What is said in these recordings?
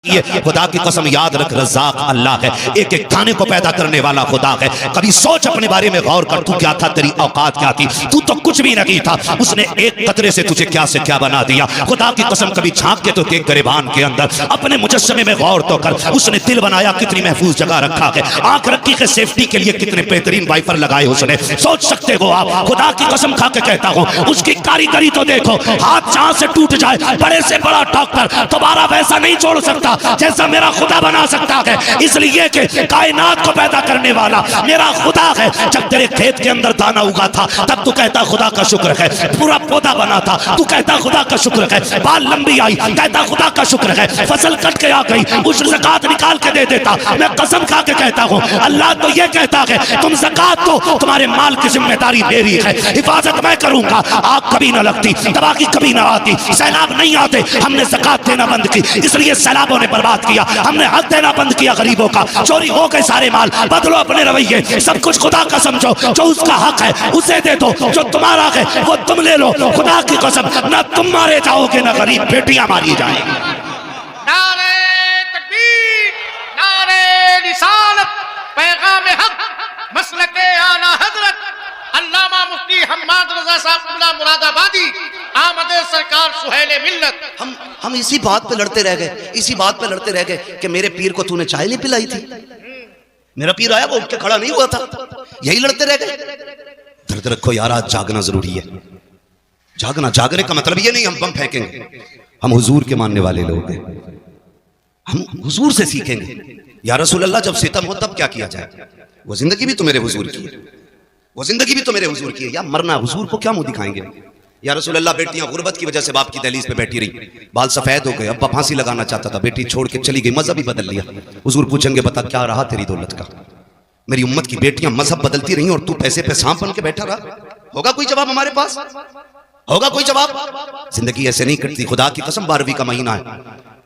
ये खुदा की कसम याद रख, रज़्ज़ाक़ अल्लाह है, एक एक खाने को पैदा करने वाला खुदा है। कभी सोच अपने बारे में गौर कर, तू क्या था, तेरी औकात क्या थी, तू तो कुछ भी नहीं था। उसने एक कतरे से तुझे क्या से क्या बना दिया। खुदा की कसम कभी झांक के तो देख गिरबान के अंदर, अपने मुजस्समे में गौर तो कर। उसने दिल बनाया, कितनी महफूज जगह रखा है। आंख रखी है सेफ्टी के लिए, कितने बेहतरीन वाइपर लगाए उसने। सोच सकते हो आप, खुदा की कसम खा के कहता हूँ, उसकी कारीगरी तो देखो। हाथ जहां से टूट जाए, बड़े से बड़ा डॉक्टर दोबारा वैसा नहीं जोड़ सकता जैसा मेरा खुदा बना सकता है। इसलिए कि कायनात को पैदा करने वाला मेरा खुदा है। जब तेरे खेत के अंदर दाना उगा था, तब तू कहता खुदा का शुक्र है। पूरा पौधा बना था, तू कहता खुदा का शुक्र है। बाल लंबी आई, कहता खुदा का शुक्र है। फसल कट के आ गई, उस ज़कात निकाल के दे देता। मैं कसम खा के कहता हूँ, अल्लाह तो ये कहता है, तुम ज़कात दो, तुम्हारे माल की जिम्मेदारी मेरी है, हिफाजत मैं करूंगा। आग कभी ना लगती, तबाही कभी ना आती, सैलाब नहीं आते। हमने ज़कात देना बंद की, इसलिए सैलाबों ने बर्बाद किया। हमने हक देना बंद किया गरीबों का, चोरी हो गए सारे माल। बदलो अपने रवैये, सब कुछ खुदा का समझो। जो उसका हक है उसे दे दो, जो तुम्हारा है वो तुम ले लो। खुदा की कसम, ना तुम मारे जाओगे ना गरीब बेटियां मारी जाएंगी। नारे तकबीर, नारे रिसालत, पैगाम हक, मसलके आला हजरत अल्लामा मुफ्ती हम्माद रज़ा साहब मुरादाबादी, आमद सरकार सुहेल मिल्लत। हम इसी बात पे लड़ते रह गए, इसी बात पे लड़ते रह गए कि मेरे पीर को तूने चाय नहीं पिलाई थी। मेरा पीर आया, वो उठ के खड़ा नहीं हुआ था। यही लड़ते रह गए। दर्द रखो यार, आज जागना जरूरी है। जागना, जागने का मतलब ये नहीं हम बम फेंकेंगे। हम हुजूर के मानने वाले लोग हैं, हम हुजूर से सीखेंगे। या रसूल अल्लाह, जब सितम हो तब क्या किया जाए? वो जिंदगी भी तो मेरे हुजूर की है, वो जिंदगी भी तो मेरे हुजूर की है। या मरना, हुजूर को क्या मुंह दिखाएंगे? या रसूल अल्लाह, बेटियां गुर्बत की वजह से बाप की दहलीज पे बैठी रही, बाल सफेद हो गए, अब्बा फांसी लगाना चाहता था, बेटी छोड़ के चली गई, मजहब ही बदल लिया। हुजूर पूछेंगे, बता क्या रहा तेरी दौलत का? मेरी उम्मत की बेटियां मजहब बदलती रही और तू पैसे पे सांप बन के बैठा रहा। होगा कोई जवाब हमारे पास? होगा कोई जवाब? जिंदगी ऐसे नहीं कटती। खुदा की कसम, 12वीं का महीना है,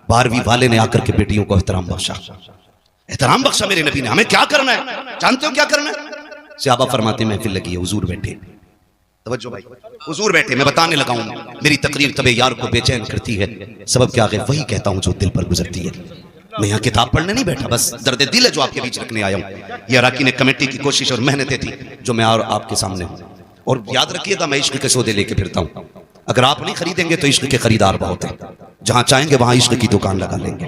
12वीं वाले ने आकर के बेटियों को एहतराम बख्शा, एहतराम बख्शा मेरे नबी ने। हमें क्या करना है? जानते हो क्या करना है? सहाबा फरमाते, महफिल लगी है, हुजूर बैठे, तवज्जो भाई, हुजूर बैठे, मैं बताने लगा हूं। मेरी तकरीर तबे यार को बेचैन करती है, सबब क्या है? वही कहता हूं जो दिल पर गुजरती है। मैं यहाँ किताब पढ़ने नहीं बैठा, बस दर्द दिल है जो आपके बीच रखने आया हूँ। ये अराकीन कमेटी की कोशिश और मेहनतें थी जो मैं और आपके सामने हूँ। और याद रखिएगा, मैं इश्क के सौदे लेके फिरता हूँ। अगर आप नहीं खरीदेंगे तो इश्क के खरीदार बहुत हैं। जहां चाहेंगे वहां इश्क की दुकान लगा लेंगे।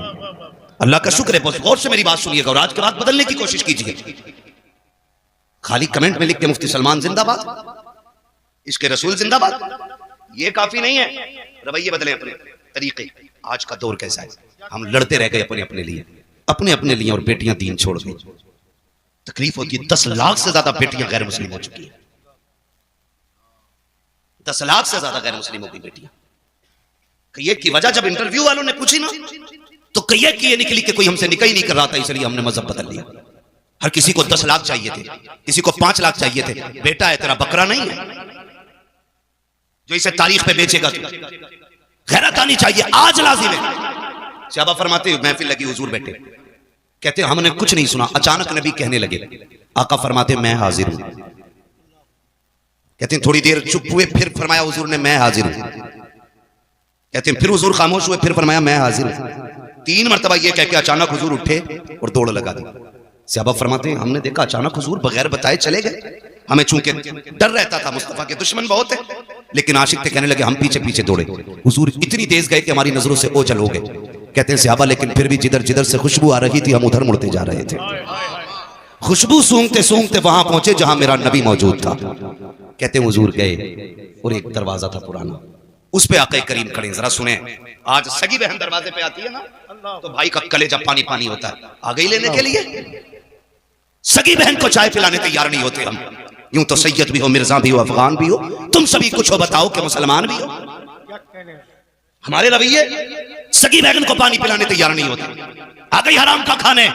अल्लाह का शुक्र है। बहुत गौर से मेरी बात सुनिएगा और आज के बाद बदलने की कोशिश कीजिए। खाली कमेंट में लिख के मुफ्ती सलमान जिंदाबाद, इसके रसूल जिंदाबाद, ये काफी नहीं है। रवैये बदले, अपने तरीके। आज का दौर कैसा है? हम लड़ते रह गए अपने अपने लिए, अपने अपने लिए, और बेटियां दीन छोड़ गई। तकलीफ होती है। 10 लाख से ज्यादा बेटियां गैर मुस्लिम हो चुकी है। 10 लाख से ज्यादा गैर मुस्लिमों की बेटियां। कई की वजह जब इंटरव्यू वालों ने पूछी ना, तो कई की ये निकली कि कोई हमसे निकाह ही नहीं कर रहा था, इसलिए हमने मजहब बदल लिया। हर किसी को 10 लाख चाहिए थे, किसी को 5 लाख चाहिए थे। बेटा है, तेरा बकरा नहीं है जो इसे तारीख पे बेचेगा। गैरत आनी चाहिए, आज लाजिम है। सहाबा फरमाते, महफिल लगी, हुजूर बैठे, कहते हमने कुछ नहीं सुना, अचानक नबी कहने लगे। आका फरमाते, मैं हाजिर हूं। कहते हैं थोड़ी देर चुप हुए, फिर फरमाया हुजूर ने, मैं हाजिर हूं। कहते हैं फिर हुजूर खामोश हुए, फिर फरमाया, मैं हाजिर हूं। 3 मरतबा ये कह के अचानक हुजूर उठे और दौड़ लगा दी। सहाबा फरमाते हैं हमने देखा अचानक हुजूर बगैर बताए चले गए। हमें चूंकि डर रहता था, मुस्तफा के दुश्मन बहुत है, लेकिन आशिक थे, कहने लगे हम पीछे पीछे दौड़े। हुजूर इतनी तेज गए कि हमारी नजरों से ओझल हो गए। कहते हैं सहाबा, लेकिन फिर भी जिधर जिधर से खुशबू आ रही थी, हम उधर मुड़ते जा रहे थे। खुशबू सूंघते सूंघते वहां पहुंचे जहां मेरा नबी मौजूद था। कहते हैं हुजूर गए और एक दरवाजा था पुराना, उस पे आके करीम खड़े। जरा सुने, आज सगी बहन दरवाजे पे आती है ना, तो भाई का कलेजा पानी पानी होता है। आ गई लेने के लिए, सगी बहन को चाय पिलाने तैयार नहीं होते हम। यूं तो सैयद भी हो, मिर्जा भी हो, अफगान भी हो, तुम सभी कुछ हो, बताओ कि मुसलमान भी हो। हमारे रवैये सगी बहन को पानी पिलाने तैयार नहीं होते। आ गई हराम का खाने,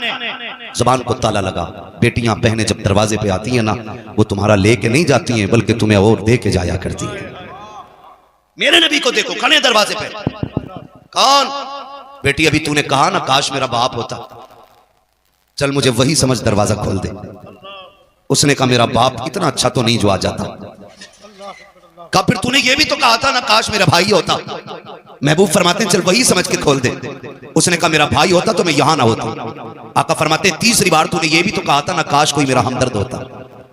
जबान को ताला लगा। बेटियां बहनें जब दरवाजे पे आती हैं ना, वो तुम्हारा लेके नहीं जाती हैं, बल्कि तुम्हें और दे के जाया करती हैं। मेरे नबी को देखो, खड़े दरवाजे पे। कौन? बेटी, अभी तूने कहा ना काश मेरा बाप होता, चल मुझे वही समझ, दरवाजा खोल दे। उसने कहा मेरा बाप इतना अच्छा तो नहीं जो आ जाता। कहा फिर तूने ये भी तो कहा था ना, काश मेरा भाई होता। महबूब फरमाते हैं चल वही समझ के खोल दे। उसने कहा मेरा भाई होता तो मैं यहां ना होता। आका फरमाते हैं तीसरी बार तूने ये भी तो कहा था ना, काश कोई मेरा हमदर्द होता।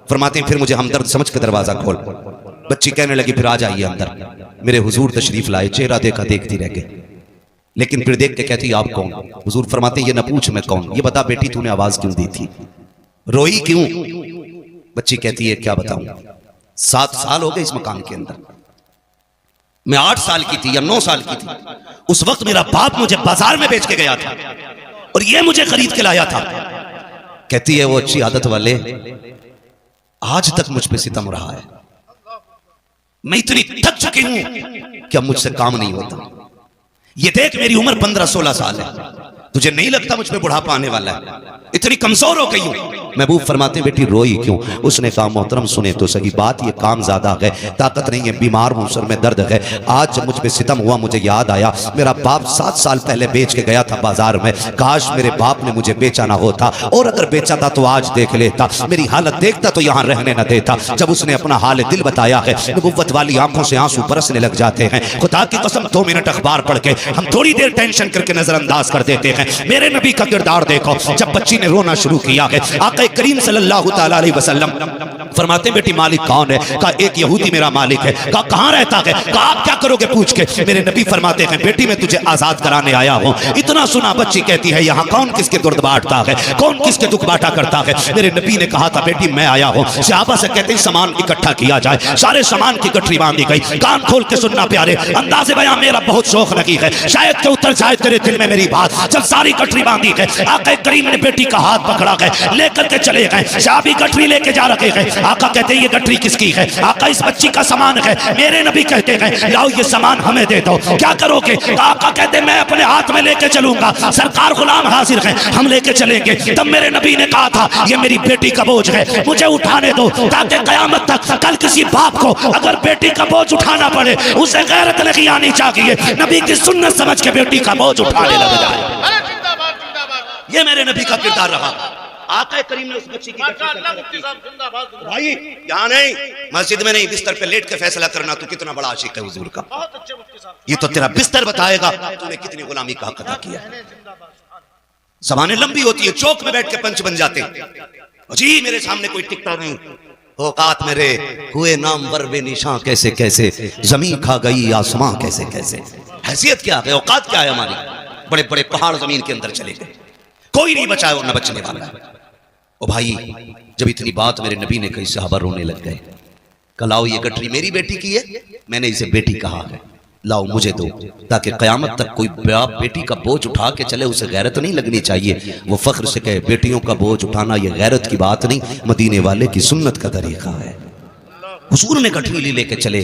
फरमाते हैं फिर मुझे हमदर्द समझ के दरवाजा खोल। बच्ची कहने लगी फिर आ जाइए अंदर। मेरे हुजूर तशरीफ लाए, चेहरा देखा देखती रह गई, लेकिन फिर देख के कहती आप कौन? हुजूर फरमाते ये न पूछ मैं कौन, ये बता बेटी तूने आवाज क्यों दी थी, रोई क्यों? बच्ची कहती है क्या बताऊं, 7 साल हो गए इस मकान के अंदर। मैं 8 साल की थी या 9 साल की थी, उस वक्त मेरा बाप मुझे बाजार में बेच के गया था और ये मुझे खरीद के लाया था। कहती है वो अच्छी आदत वाले आज तक मुझ पे सितम रहा है। मैं इतनी थक चुकी हूं कि अब मुझसे काम नहीं होता। ये देख मेरी उम्र 15-16 साल है, तुझे नहीं लगता मुझ पे बुढ़ापा आने वाला है? इतनी कमजोर हो गई हूं। महबूब फरमाते बेटी रोई क्यों? उसने कहा मोहतरम सुने तो सही बात, ये काम ज्यादा है, ताकत नहीं है, बीमार हूं, सर में दर्द है। आज जब मुझ पे सितम हुआ मुझे याद आया मेरा बाप 7 साल पहले बेच के गया था बाजार में। काश मेरे बाप ने मुझे बेचा ना होता, और अगर बेचा था तो आज देख लेता, मेरी हालत देखता तो यहाँ रहने न देता। जब उसने अपना हाल दिल बताया है, नबुव्वत वाली आंखों से आंसू बरसने लग जाते हैं। खुदा की कसम 2 मिनट अखबार पढ़ के हम थोड़ी देर टेंशन करके नजरअंदाज कर देते हैं। मेरे नबी का किरदार देखो, जब बच्ची ने रोना शुरू किया है, आका करीम सल्लल्लाहु तआला अलैहि वसल्लम फरमाते बेटी मालिक कौन है? कहा एक यहूदी मेरा मालिक है। कहा कहां रहता है? कहा आप क्या करोगे पूछ के? मेरे नबी फरमाते हैं बेटी मैं तुझे आजाद कराने आया हूं। इतना सुना बच्ची कहती है यहाँ कौन किसके दुर्द बांटता है, कौन किसके दुख बांटा करता है? मेरे नबी ने कहा था बेटी मैं आया हूं। सहाबा से कहते हैं सामान इकट्ठा किया जाए, सारे सामान की गठरी बांधी गई। कान खोल के सुनना प्यारे, अंदाज़े बयां मेरा बहुत शौक लगी है, शायद के उतर जाए तेरे दिल में मेरी बात। जब सारी गठरी बांधी है, आका करीम ने बेटी का हाथ पकड़ा है, लेकर के चले गए। साहबी गठरी लेके जा रखे हैं। आका कहते हैं ये गठरी किसकी है? आका इस बच्ची का सामान है। मेरे नबी कहते हैं लाओ ये सामान हमें दे दो। क्या करोगे? आका कहते मैं अपने हाथ में लेके चलूंगा, सरकार गुलाम हाजिर है, हम लेके चलेंगे। तब मेरे नबी ने कहा था ये मेरी बेटी का बोझ है, मुझे उठाने दो, ताकि कयामत तक कल किसी बाप को अगर बेटी का बोझ उठाना पड़े उसे गैरत नहीं आनी चाहिए, नबी की सुन्नत समझ के बेटी का बोझ उठाने लग जाए। ये मेरे नबी का किरदार रहा। आका करीम ने उस बच्ची की भाई यहाँ नहीं, मस्जिद में नहीं, बिस्तर पे लेट के फैसला करना तू कितना बड़ा आशिक है हुजूर का। ये तो तेरा बिस्तर बताएगा तूने कितनी गुलामी का हक अदा किया। ज़बानें लंबी होती है, चौक में बैठ के पंच बन जाते जी मेरे सामने कोई टिकता नहीं। औकात मेरे हुए नाम वर बेनिशां कैसे कैसे, जमीन खा गई आसमां कैसे कैसे। हैसियत क्या है, औकात क्या है हमारी? बड़े बड़े पहाड़ जमीन के अंदर चले गए, कोई नहीं बचाया और न बचने वाला। ओ भाई जब इतनी बात मेरे नबी ने कही सहाबा रोने लग गए। कलाओ ये गठरी मेरी बेटी की है, मैंने इसे बेटी कहा है, लाओ मुझे दो, ताकि कयामत तक कोई बाप बेटी का बोझ उठा के चले उसे गैरत नहीं लगनी चाहिए। वो फख्र से कहे बेटियों का बोझ उठाना ये गैरत की बात नहीं, मदीने वाले की सुन्नत का तरीका है। हुजूर ने गठरी लेके चले,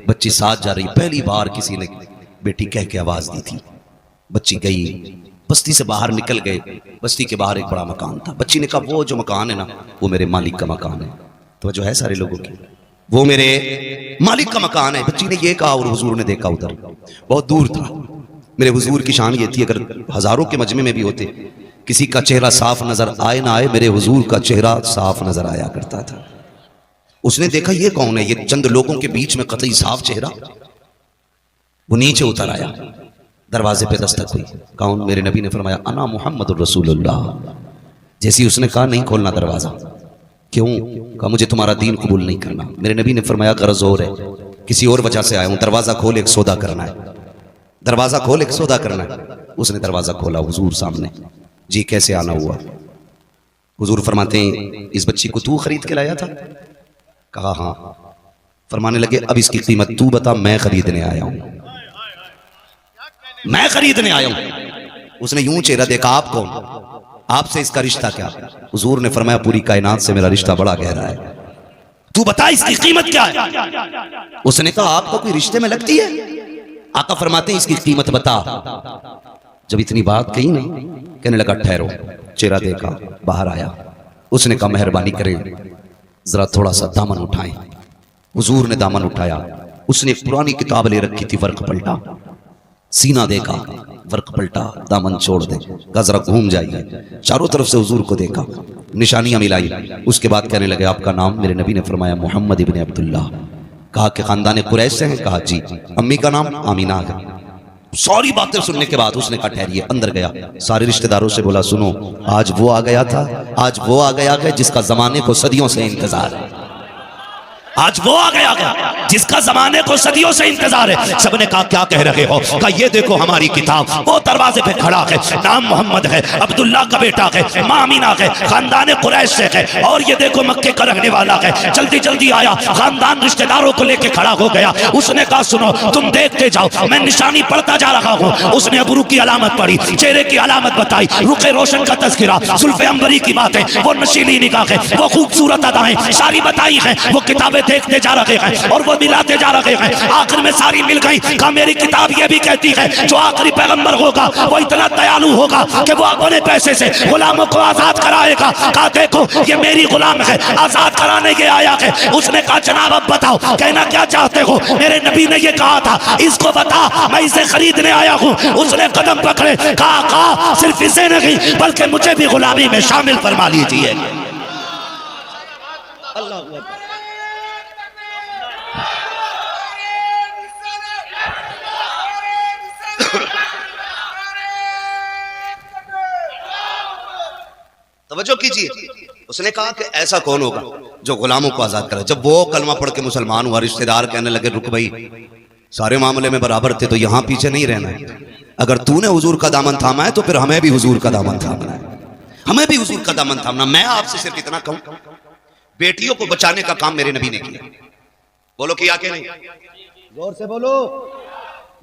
बच्ची साथ जा रही। पहली बार किसी ने बेटी कह के आवाज दी थी। बच्ची गई, बस्ती से बाहर निकल गए। बस्ती के बाहर एक बड़ा मकान था। बच्ची ने कहा वो जो मकान है ना वो मेरे मालिक का मकान है। तो जो है सारे लोगों की, वो मेरे मालिक का मकान है। बच्ची ने ये कहा और हुजूर ने देखा उधर बहुत दूर था। मेरे हुजूर की शान ये थी अगर हजारों के मजमे में भी होते किसी का चेहरा साफ नजर आए ना आए, मेरे हुजूर का चेहरा साफ नजर आया करता था। उसने देखा ये कौन है, ये चंद लोगों के बीच में कतई साफ चेहरा। वो नीचे उतर आया, दरवाजे पे दस्तक हुई। कौन? मेरे नबी ने फरमाया अना मुहम्मदुर रसूलुल्लाह। जैसी उसने कहा नहीं खोलना दरवाजा। क्यों? कहा मुझे तुम्हारा दीन कबूल नहीं करना। मेरे नबी ने फरमाया गरज और है, किसी और वजह से आया हूं, दरवाजा खोल एक सौदा करना है, दरवाजा खोल एक सौदा करना है। उसने दरवाजा खोला, हुजूर सामने। जी कैसे आना हुआ? हुजूर फरमाते हैं इस बच्ची को तू खरीद के लाया था? कहा हाँ। फरमाने लगे अब इसकी कीमत तू बता, मैं खरीदने आया हूं, मैं खरीदने आया हूं। उसने यूं चेहरा देखा, आप कौन, आपसे इसका रिश्ता क्या? हुजूर ने फरमाया पूरी कायनात से मेरा रिश्ता बड़ा गहरा है, तू बता इसकी कीमत क्या है? उसने कहा आपको कोई रिश्ते में लगती है? आका फरमाते हैं इसकी कीमत बता। जब इतनी बात कही ना, कहने लगा ठहरो। चेहरा देखा, बाहर आया। उसने कहा मेहरबानी करें जरा थोड़ा सा दामन उठाएं। हुजूर ने दामन उठाया। उसने एक पुरानी किताब ले रखी थी, वर्क पलटा, सीना देखा, वर्क पलटा, दामन छोड़ दे, जरा घूम जाइए। चारों तरफ से हुजूर को देखा, निशानियां मिलाई। उसके बाद कहने लगे आपका नाम? मेरे नबी ने फरमाया मोहम्मद इब्ने अब्दुल्लाह। कहा कि खानदान कुरैश से हैं? कहा जी। अम्मी का नाम आमीना है। सारी बातें सुनने के बाद उसने कहा ठहरिए, अंदर गया, सारे रिश्तेदारों से बोला सुनो, आज वो आ गया था, आज वो आ गया है जिसका जमाने को सदियों से इंतजार है। आज वो आ गया जिसका जमाने को सदियों से इंतजार है। सबने कहा क्या कह रहे हो? कहा ये देखो हमारी किताब, वो दरवाजे पे खड़ा है, नाम मोहम्मद है, अब्दुल्ला का बेटा है, माँ अमीना है, खानदान कुरैश से है, और ये देखो मक्के का रहने वाला है। जल्दी जल्दी आया, खानदान रिश्तेदारों को लेके खड़ा हो गया। उसने कहा सुनो, तुम देखते जाओ, मैं निशानी पढ़ता जा रहा हूँ। उसने अबरू की अलामत पढ़ी, चेहरे की अलामत बताई, रुखे रोशन का तस्करा, जुल्फे अंबरी की बातें, वो नशीली निगाहें, वो खूबसूरत अदाएं सारी बताई हैं। वो किताबें देखते जा रहे हैं और वो मिलाते जा रहे हैं। आखिर में सारी मिल गई। कहा मेरी किताब ये भी कहती है जो आखिरी पैगंबर होगा वो इतना दयालु होगा कि वो अपने पैसे से गुलामों को आजाद कराएगा। कहा देखो ये मेरी गुलाम है, आजाद कराने के आया है। उसने कहा जनाब अब बताओ कहना क्या चाहते हो? मेरे नबी ने ये कहा था, इसको बता, मैं इसे खरीदने आया हूँ। उसने कदम पकड़े, कहा सिर्फ इसे नहीं बल्कि मुझे भी गुलामी में शामिल फरमा लीजिए। तवज्जो कीजिए, उसने कहा कि ऐसा कौन होगा जो गुलामों को आजाद करे। जब वो कलमा पढ़ के मुसलमान हुआ, रिश्तेदार कहने लगे रुक भाई, सारे मामले में बराबर थे तो यहां पीछे नहीं रहना है। अगर तूने हुजूर का दामन थामा है तो फिर हमें भी हुजूर का दामन थामना है, हमें भी हुजूर का दामन थामना। मैं आपसे सिर्फ इतना कहूं, बेटियों को बचाने का काम मेरे नबी ने किया। बोलो किया कि नहीं? जोर से बोलो।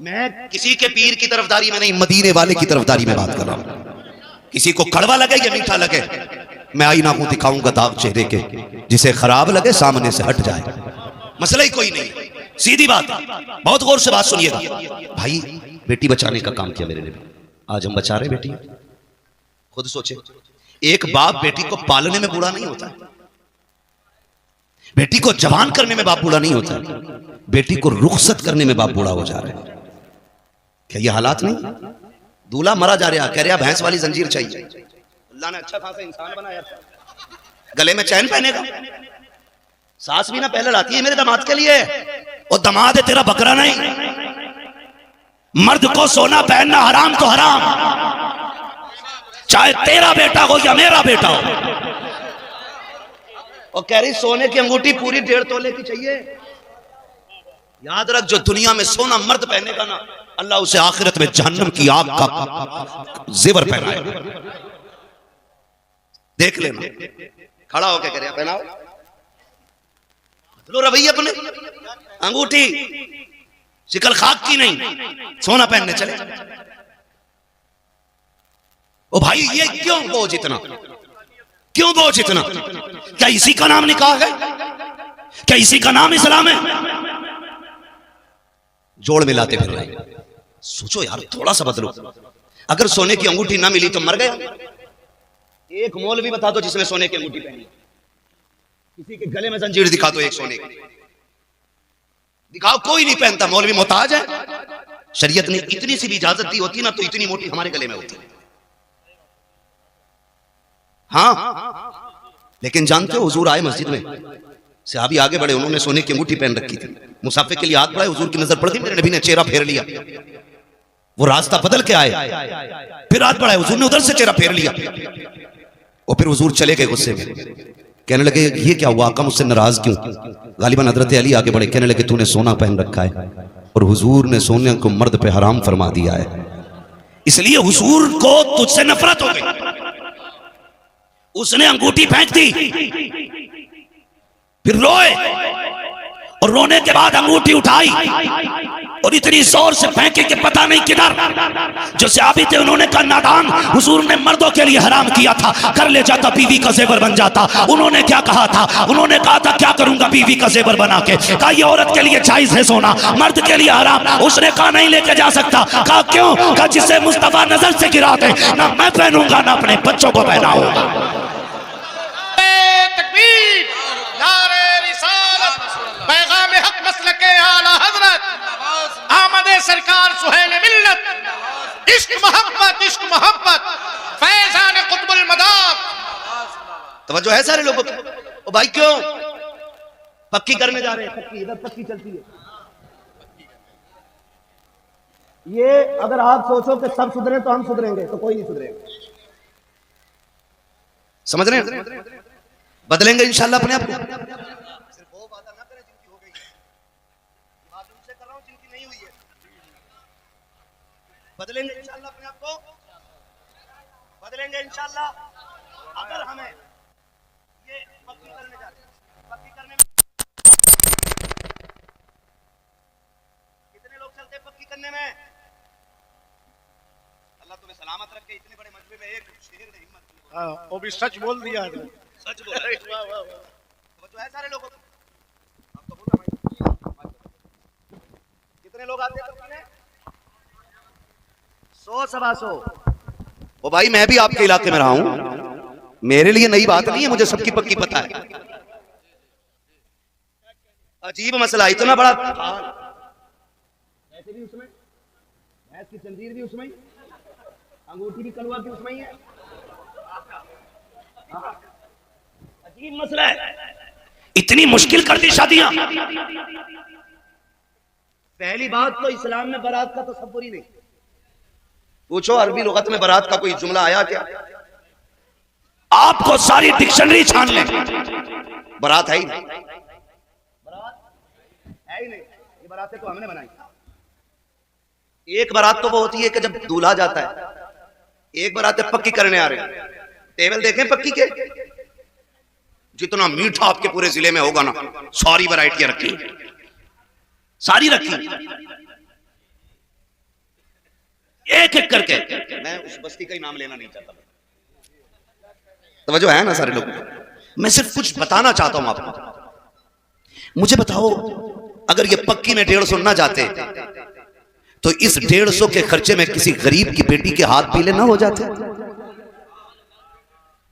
मैं किसी के पीर की तरफदारी में नहीं, मदीने वाले की तरफदारी में बात कर रहा हूं। किसी को कड़वा लगे या मीठा लगे, मैं आईना को दिखाऊंगा दाग चेहरे के, जिसे खराब लगे सामने से हट जाए, मसला ही कोई नहीं, सीधी बात। बहुत गौर से बात सुनिएगा भाई। बेटी बचाने का काम किया मेरे ने, आज हम बचा रहे बेटी। खुद सोचे, एक बाप बेटी को पालने में बूढ़ा नहीं होता, बेटी को जवान करने में बाप बूढ़ा नहीं होता, बेटी को रुखसत करने में बाप बूढ़ा हो जा रहा है। क्या ये हालात नहीं? दूल्हा मरा जा रहा, कह रहा भैंस वाली जंजीर चाहिए। अल्लाह ने अच्छा खासा इंसान बनाया था, गले में चैन पहनेगा। सास भी ना पहले लाती है मेरे दामाद के लिए, और दामाद है तेरा बकरा नहीं। मर्द को सोना पहनना हराम तो हराम, चाहे तेरा बेटा हो या मेरा बेटा हो। और कह रही सोने की अंगूठी पूरी 1.5 तोले की चाहिए। याद रख, जो दुनिया में सोना मर्द पहनेगा ना, अल्लाह उसे आखिरत में जहन्नम की आग का जेवर पहनाएगा। देख लेना, खड़ा होकर कह रहा पहनाओ, लो रवैया अपने, अंगूठी शिकल खाक की नहीं, सोना पहनने चले। ओ भाई ये क्यों बोझ इतना, क्यों बोझ इतना? क्या इसी का नाम निकाह है? क्या इसी का नाम इस्लाम है? जोड़ मिलाते फिर रहे। सोचो यार, थोड़ा सा बदलो। अगर सोने की अंगूठी ना मिली तो मर गया। एक मौलवी बता दो जिसने सोने की अंगूठी पहनी, किसी के गले में जंजीर दिखा दो एक सोने की, दिखाओ, कोई नहीं पहनता। मौलवी मोहताज है? शरीयत ने इतनी सी भी इजाजत दी होती ना तो इतनी मोटी हमारे गले में होती। हाँ, लेकिन जानते हो हुजूर आए मस्जिद में, सहाबी आगे बढ़े, उन्होंने सोने की अंगूठी पहन रखी थी। मुसाफिर के लिए हाथ बढ़ाए, हुजूर की नजर पड़ती, मेरे नबी ने चेहरा फेर लिया। वो रास्ता बदल के आए, फिर हाथ बढ़ाए, हुजूर ने उधर से चेहरा फेर लिया। और फिर हुजूर चले गए गुस्से में, कहने लगे ये क्या हुआ, आका मुझसे नाराज क्यों? गालिबन हजरत अली आगे बढ़े, कहने लगे तूने सोना पहन रखा है और हुजूर ने सोने को मर्द पे हराम फरमा दिया है, इसलिए हुजूर को तुझसे नफरत हो गई। उसने अंगूठी फेंक दी, फिर रोए, और रोने के बाद अंगूठी उठाई और इतनी जोर से फेंके कि पता नहीं किधर। जो सहाबी थे उन्होंने कहा नादान, हुजूर ने मर्दों के लिए हराम किया था, कर ले जाता बीवी का जेवर बन जाता। उन्होंने क्या कहा था? उन्होंने कहा था क्या करूंगा बीवी का जेवर बना के? कहा ये औरत के लिए जायज है सोना, मर्द के लिए हराम। उसने कहा नहीं लेके जा सकता। कहा क्यों? कहा जिसे मुस्तफा नजर से गिरा दे, ना मैं पहनूंगा ना अपने बच्चों को पहनाऊंगा। पैगाम हक मसलके आला हजरत आमदे सरकार सुहेल मिल्लत, इश्क मोहब्बत फैजान कुतुबुल मदाब। तवज्जो है सारे लोगों की? ओ भाई क्यों? पक्की करने जा रहे हैं, पक्की इधर पक्की चलती है। ये अगर आप सोचो कि सब सुधरे तो हम सुधरेंगे, तो कोई नहीं सुधरेगा। समझ रहे हैं? बदलेंगे इंशाल्लाह अपने आप को। सिर्फ वो वादा ना करें जिनकी हो गई है, बात उनसे कर रहा हूं जिनकी नहीं हुई है। बदलेंगे इंशाल्लाह अपने आप को, बदलेंगे इंशाल्लाह। अगर हमें ये पक्की करने जा रहे हैं, पक्की करने में कितने लोग चलते हैं पक्की करने में? अल्लाह तुम्हें सलामत रखे। इतने बड़े मजबे में एक शेर ने हिम्मत की, वो भी सच बोल दिया है। सच बोल रहे हैं। वाह वाह वाह, तो है सारे लोगों को। आप तो बोलो भाई, कितने लोग आते हैं पक्की में? 100 सवा 100। ओ भाई, मैं भी आपके इलाके में रहा हूं, मेरे लिए नई बात नहीं है, मुझे सबकी पक्की पता है। अजीब मसला, इतना बड़ा ऐसे भी उसमें भैंस की जंजीर भी उसमें, अंगूठी भी कलवा की उसमें ही है। अजीब मसला है, इतनी मुश्किल कर दी शादियां। पहली बात तो इस्लाम में बारात का तसव्वुर ही नहीं। पूछो अरबी लुगत में बारात का कोई जुमला आया क्या? आपको सारी डिक्शनरी छान लें, बारात है ही नहीं, बारात है ही नहीं। ये बारातें तो हमने बनाई। एक बारात तो वो होती है कि जब दूल्हा जाता है, एक बारातें पक्की करने आ रहे हैं। टेबल देखें पक्की के, जितना मीठा आपके पूरे जिले में होगा ना, सारी वैरायटियां रखी, सारी रखी, एक एक करके। मैं उस बस्ती का ही नाम लेना नहीं चाहता, तवज्जो है ना सारे लोग? मैं सिर्फ कुछ बताना चाहता हूं आपको। मुझे बताओ, अगर ये पक्की में 150 ना जाते तो इस 150 के खर्चे में किसी गरीब की बेटी के हाथ पीले ना हो जाते?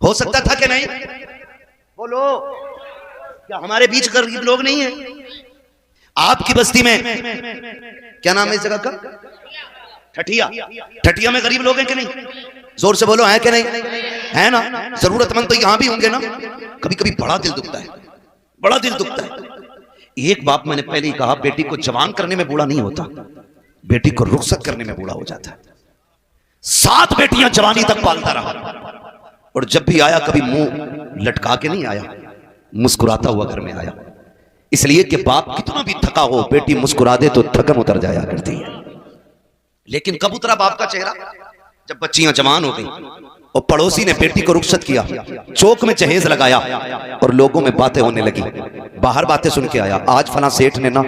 हो सकता था कि नहीं? बोलो, क्या हमारे बीच गरीब लोग नहीं है? आपकी बस्ती में क्या नाम है इस जगह का? ठठिया। ठठिया में गरीब लोग हैं कि नहीं? जोर से बोलो, है कि नहीं? है ना? जरूरतमंद तो यहां भी होंगे ना। कभी कभी बड़ा दिल दुखता है, बड़ा दिल दुखता है। एक बाप, मैंने पहले ही कहा, बेटी को जवान करने में बूढ़ा नहीं होता, बेटी को रुखसत करने में बूढ़ा हो जाता है। 7 बेटियां जवानी तक पालता रहा, और जब भी आया कभी मुंह लटका के नहीं आया, मुस्कुराता हुआ घर में आया। इसलिए कि बाप कितना भी थका हो, बेटी मुस्कुरा दे तो थकन उतर जाया करती है। लेकिन कब उतरा बाप का चेहरा? जब बच्चियां जवान हो गई और पड़ोसी ने बेटी को रुखसत किया, चौक में जहेज लगाया और लोगों में बातें होने लगी। बाहर बातें सुन के आया, आज फला सेठ ने ना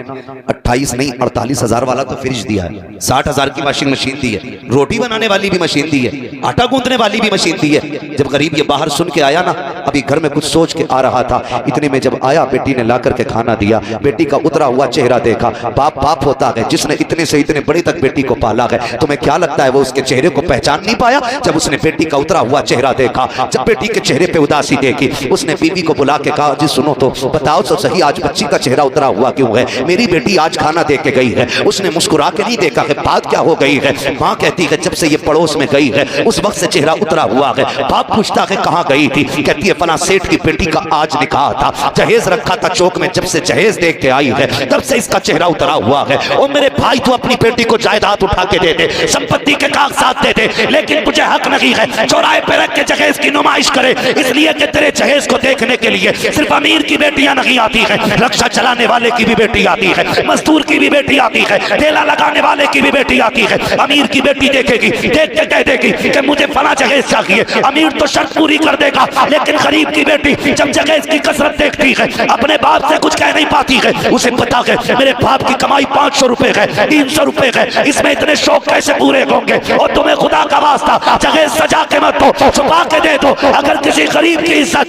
28 नहीं 48,000 वाला तो फ्रिज दिया है, 60,000 की वॉशिंग मशीन दी है, रोटी बनाने वाली भी मशीन दी है, आटा गूंथने वाली भी मशीन दी है। जब गरीब ये बाहर सुन के आया ना, अभी घर में कुछ सोच के आ रहा था, इतने में जब आया, बेटी ने ला करके खाना दिया, बेटी का उतरा हुआ चेहरा देखा। बाप बाप होता है जिसने इतने से इतने बड़े तक बेटी को पाला है। तुम्हें क्या लगता है वो उसके चेहरे को पहचान नहीं पाया? जब उसने बेटी का उतरा हुआ चेहरा देखा, जब बेटी के चेहरे पे उदासी देखी, उसने बीवी को बुला के कहा, जी सुनो तो बताओ तो सही, आज बच्ची का चेहरा उतरा हुआ क्यों है? मेरी बेटी आज खाना दे के गई है। उसने मुस्कुरा के नहीं देखा कि बात क्या हो गई है। माँ कहती है जब से ये पड़ोस में गई है उस वक्त से चेहरा उतरा हुआ है। बाप पूछता है कहाँ गई थी? कहती है फला सेठ की बेटी का आज निकाह था, जहेज रखा था चौक में, जब से जहेज देख के आई है तब से इसका चेहरा उतरा हुआ है। ओ मेरे भाई, तू अपनी बेटी को जायदाद उठा के दे दे, संपत्ति के कागजात दे दे, लेकिन तुझे हक नहीं है चौराहे पे रख के जहेज की नुमाइश करे, इसलिए कि तेरे जहेज को देखने के लिए सिर्फ अमीर की बेटियां नहीं आती है, रक्षा चलाने वाले की भी बेटी आती है, मजदूर की भी बेटी आती है, ठेला लगाने वाले की भी बेटी आती है। अमीर की बेटी देखेगी, देख के कह देगी कि मुझे फला जहेज चाहिए, अमीर तो शर्त पूरी कर देगा, लेकिन गरीब की बेटी जब जहेज की कसरत देखती है अपने बाप से कुछ कह नहीं पाती है। उसे पता है मेरे बाप की कमाई 500 रुपए है, 300 रुपए है, इसमें इतने शौक कैसे पूरे होंगे? और तुम्हें खुदा का वास्ता जहेज सजा के मत दो, छुपा के दे दो। अगर किसी गरीब की इज्जत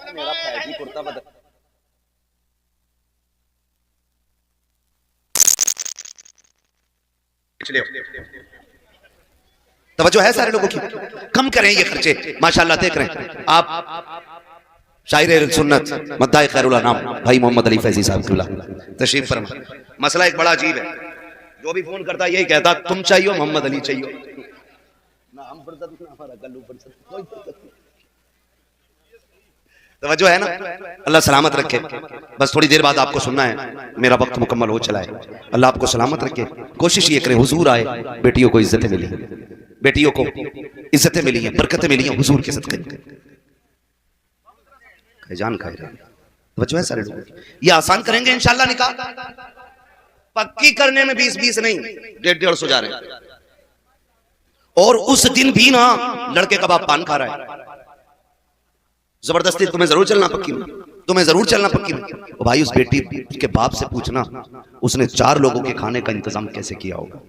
मेरा पैजी कुर्ता बदल तवज्जो है सारे लोगों की? कम करें ये खर्चे। माशाल्लाह देख रहे हैं आप, शायर सुन्नत मद्दाए खैरुल नाम भाई मोहम्मद अली फैजी साहब की तशरीफ फरमा। मसला एक बड़ा अजीब है, जो भी फोन करता यही कहता तुम चाहिए मोहम्मद अली चाहिए। ना हम फुर्सत ना हमारा गल्लू फुर्सत, कोई फुर्सत नहीं। तवज्जो है ना, अल्लाह सलामत रखे। बस थोड़ी देर बाद आपको सुनना है, मेरा वक्त मुकम्मल हो चला है। अल्लाह आपको सलामत रखे। कोशिश ये करें हुजूर आए, बेटियों को इज्जतें मिली, बेटियों को इज्जतें मिली हैं, बरकतें मिली हैं हुजूर के सदक़े। जान खाए तवज्जो है सारे लोग। ये आसान करेंगे इंशाल्लाह निकाह, पक्की करने में 20-20 नहीं 150-150 जा रहे हैं। और उस दिन भी ना लड़के का बाप पान खा रहा है, जबरदस्ती तुम्हें जरूर चलना पक्की में, तुम्हें जरूर चलना पक्की में। ओ भाई उस बेटी के बाप से पूछना उसने 4 लोगों के खाने का इंतजाम कैसे किया होगा।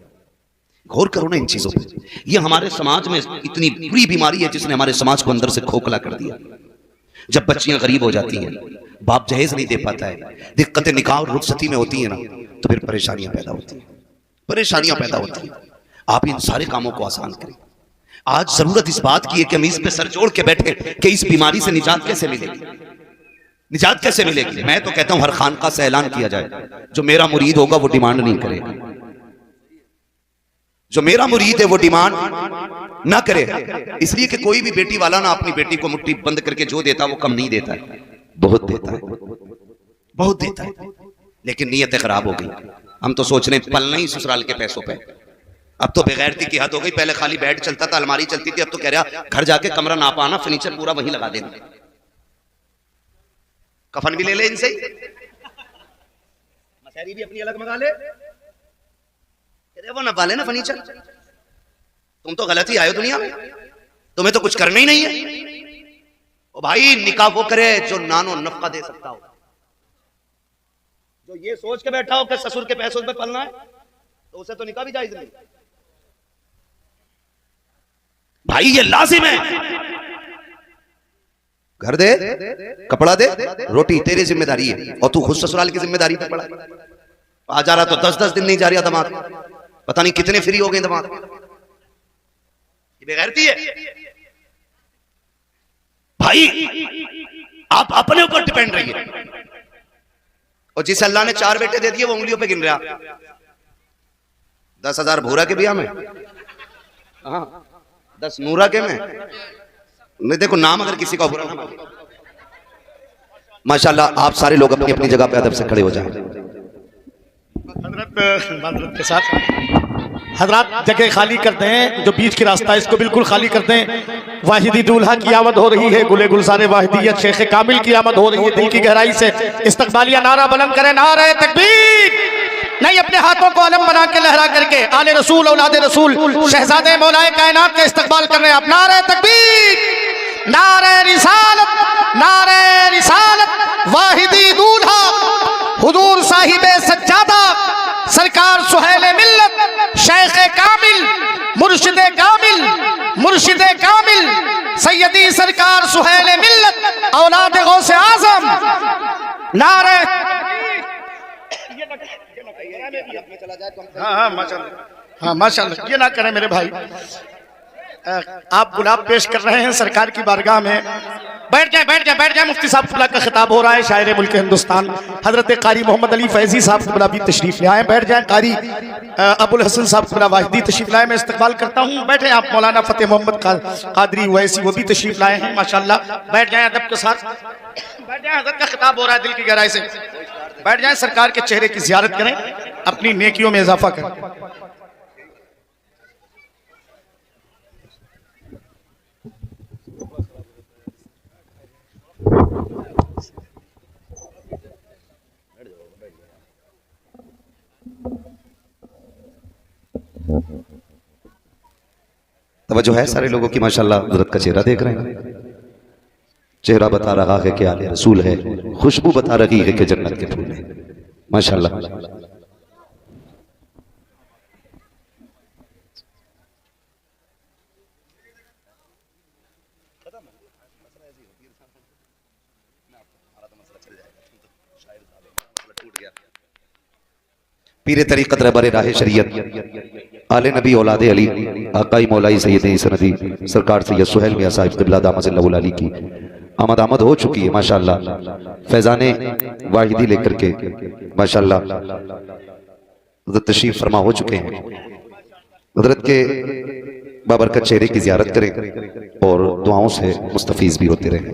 गौर करो ना इन चीजों पे। ये हमारे समाज में इतनी बुरी बीमारी है जिसने हमारे समाज को अंदर से खोखला कर दिया। जब बच्चियां गरीब हो जाती हैं, बाप जहेज नहीं दे पाता है, दिक्कतें निकाह और रुखसती में होती है ना, तो फिर परेशानियां पैदा होती हैं, परेशानियां पैदा होती हैं। आप इन सारे कामों को आसान करें। आज जरूरत इस बात की है कि हम इस पे सर जोड़ के बैठे कि इस बीमारी से निजात कैसे मिलेगी, निजात कैसे मिलेगी। मैं तो कहता हूं हर खानका से ऐलान किया जाए, जो मेरा मुरीद होगा वो डिमांड नहीं करेगा, जो मेरा मुरीद है वो डिमांड ना करे। इसलिए कि कोई भी बेटी वाला ना अपनी बेटी को मुट्ठी बंद करके जो देता है वो कम नहीं देता है, बहुत देता है, बहुत देता है। लेकिन नीयतें खराब हो गई। हम तो सोच रहे हैं पलना ही ससुराल के पैसों पे। अब तो बेगैरती की हद हो गई। पहले खाली बेड चलता था, अलमारी चलती थी, अब तो कह रहा घर जाके कमरा ना पाना, फर्नीचर पूरा वहीं लगा देना, कफन भी ले ले इनसे, मसहरी भी अपनी अलग मंगा ले, वो ना पाले ना फर्नीचर। तुम तो गलत ही आए हो दुनिया में, तुम्हें तो कुछ करना ही नहीं है। ओ भाई निकाह वो करे जो नानो नफका दे सकता हो। जो ये सोच के बैठा हो कि ससुर के पैसों पे पलना है, तो उसे तो निकाह भी जायज नहीं। भाई ये लाजिम है, घर दे, कपड़ा दे, रोटी तेरी जिम्मेदारी है, और तू खुद ससुराल की जिम्मेदारी पे पड़ा। आ जा रहा तो 10-10 दिन नहीं जा रहा दमाद, पता नहीं कितने फ्री हो गए दमाद। ये बेगैरती है भाई। आप अपने ऊपर डिपेंड रहिए। और जिस अल्लाह ने 4 बेटे दे दिए वो उंगलियों पे गिन रहा। 10,000 भूरा के बिया में, हाँ 10 नूरा के में नहीं। देखो नाम अगर किसी का बुरा ना माने। माशाल्लाह आप सारे लोग अपनी अपनी जगह पे अदब से खड़े हो जाएं। हजरत के साथ हजरत जगह खाली कर दें, जो बीच की रास्ता है इसको बिल्कुल खाली कर दें। वाहिदी दूल्हा की आमद हो रही है, गुले गुलसारे वाहिदियत शेख कामिल की आमद हो रही है। दिल की गहराई से इस्तकबालिया नारा बुलंद करें, नारे तकबीर। नहीं अपने हाथों को अलम बना के लहरा करके आले रसूल औलादे रसूल शहजादे मौलाए कायनात का इस्तकबाल कर रहे हैं आप। नारे तकबीर, नारे रिसालत, नारे रिसालत। वाहिदी दूल्हा हुजूर साहिबे सज्जादा सरकार सुहेले मिल्लत शेख कामिल मुर्शिदे कामिल, मुर्शिदे कामिल सैयदी सरकार सुहेले मिल्लत औलादे गौसे आजम। नारे हाँ माशाल्लाह, ये ना करें मेरे भाई। आप गुलाब पेश कर रहे हैं सरकार की बारगाह में। बैठ जाए, बैठ जाए, बैठ जाए। मुफ्ती साहब खुला का खिताब हो रहा है। शायर मुल्क हिंदुस्तान हजरत कारी मोहम्मद अली फैजी साहब खुला भी तशरीफ ले आए। बैठ जाए। कारी अबुल हसन साहब खुला वाहिदी तशरीफ लाए, मैं इस्तकबाल करता हूँ। बैठे आप। मौलाना फतेह मोहम्मद कादरी वैसी वो भी तशरीफ लाए हैं माशाल्लाह। बैठ जाए अदब के साथ, बैठ जाए। हजरत का खिताब हो रहा है दिल की गहराई से। बैठ जाए, सरकार के चेहरे की जियारत करें, अपनी नेकियों में इजाफा करें। तवज्जो है सारे लोगों की माशाल्लाह। हज़रत का चेहरा देख रहे हैं, चेहरा बता रहा है कि आले रसूल है, खुशबू बता रही है कि जन्नत के फूल है माशाल्लाह। पीरे तरीक़त रहबर राह शरीयत आले नबी औलादे अली आकाई मौलाई सैयद सनदी सरकार सैयद सुहेल मियां साहिब क़िबला दामत अली की आमद हो चुकी है माशाल्लाह। फैज़ाने वाहिदी लेकर के माशाल्लाह तशरीफ फरमा हो चुके हैं। हज़रत के बाबरकत चेहरे की ज़ियारत करें और दुआओं से मुस्तफीज भी होते रहें।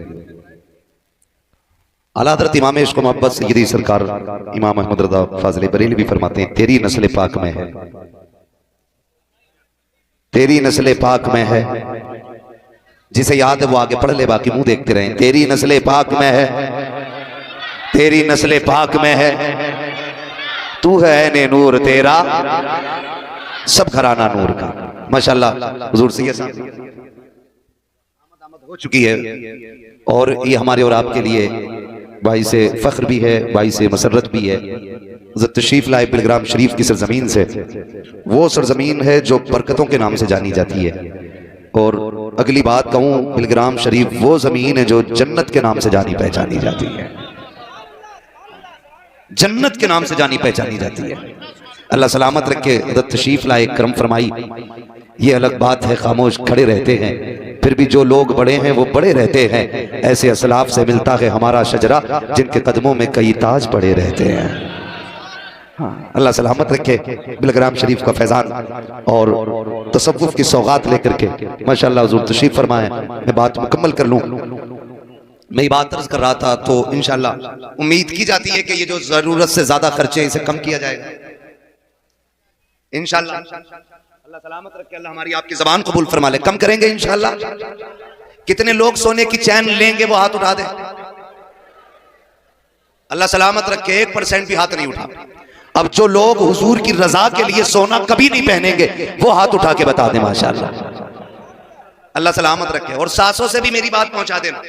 आला हज़रत इमाम इश्क़ व मोहब्बत सय्यदी सरकार इमाम अहमद रज़ा फ़ाज़िल बरेलवी भी फरमाते हैं, तेरी नस्ल पाक में है, तेरी नस्ल पाक में है। जिसे याद है वो आगे पढ़ ले, बाकी मुंह देखते रहें। तेरी नस्ल पाक में है, तेरी नस्ल पाक में है, तू है ने नूर तेरा सब घराना नूर का। माशाअल्लाह हुजूर सैयद साहब हो चुकी है और ये हमारे और आपके लिए भाई से फख्र भी है, भाई से मसरत भी है। तशरीफ लाए बिलग्राम शरीफ की सरजमीन से, वो सरजमीन है जो बरकतों के नाम से जानी जाती है। और अगली बात कहूं, बिलग्राम शरीफ वो जमीन है जो जन्नत के नाम से जानी पहचानी जाती है, जन्नत के नाम से जानी पहचानी जाती है। अल्लाह सलामत रखे। तशरीफ लाए, करम फरमाई। ये अलग बात है खामोश खड़े रहते हैं, फिर भी जो लोग बड़े हैं वो बड़े रहते हैं। ऐसे असलाफ से मिलता है हमारा शजरा, जिनके कदमों में कई ताज पड़े रहते हैं। हाँ, अल्लाह सलामत रखे। बिलग्राम शरीफ का फैजान और तसव्वुफ की सौगात लेकर के माशाअल्लाह हुजूर तशरीफ फरमाए। मैं बात मुकम्मल कर लूं। मैं ये बात अर्ज कर रहा था तो इंशाअल्लाह उम्मीद की जाती है कि ये जो जरूरत से ज्यादा खर्चे इसे कम किया जाएगा इंशाअल्लाह। अल्लाह सलामत रखे, अल्लाह हमारी आपकी ज़बान कबूल फरमा ले। कम करेंगे इंशाअल्लाह। कितने लोग सोने की चैन लेंगे वो हाथ उठा दे। अल्लाह सलामत रखे, 1% भी हाथ नहीं उठा। अब जो लोग हुजूर की रजा के लिए सोना कभी नहीं पहनेंगे वो हाथ उठा के बता दे माशाअल्लाह। अल्लाह सलामत रखे। और सासों से भी मेरी बात पहुंचा देना,